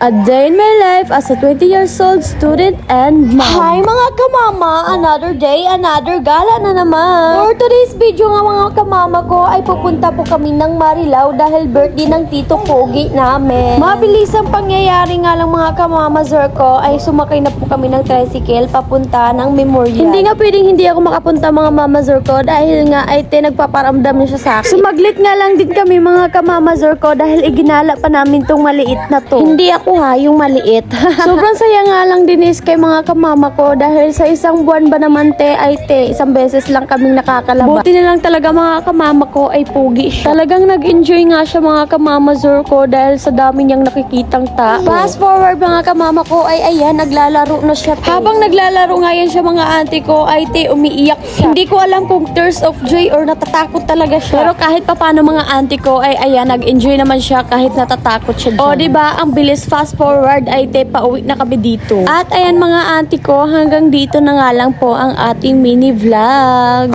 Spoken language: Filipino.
A day in my life as a 20 years old student and mom. Hi mga kamama! Another day, another gala na naman! For today's video nga mga kamama ko ay pupunta po kami ng Marilao dahil birthday ng Tito Pogi namin. Mabilis ang pangyayari nga lang mga kamama ko ay sumakay na po kami ng tricycle papunta ng Memorial. Hindi nga pwedeng hindi ako makapunta mga mama ko dahil nga ay nagpaparamdam na siya sa akin. Sumaglit nga lang din kami mga kamama ko dahil iginala pa namin tong maliit na to. Hindi ako yung maliit. Sobrang saya nga lang din is kay mga kamama ko dahil sa isang buwan ba naman isang beses lang kaming nakakalaba. Buti na lang talaga mga kamama ko ay pugi siya. Talagang nag-enjoy nga siya mga kamama ko dahil sa dami niyang nakikitang tao. Fast forward mga kamama ko ay ayan, naglalaro na siya. Habang naglalaro nga yan siya mga auntie ko ay umiiyak siya. Hindi ko alam kung tears of joy or natatakot talaga siya. Pero kahit papano mga auntie ko ay ayan, nag-enjoy naman siya kahit natatakot siya dyan. O diba, ang bilis fast forward ay pauwi na kami dito. At ayan mga auntie ko, hanggang dito na nga lang po ang ating mini vlog.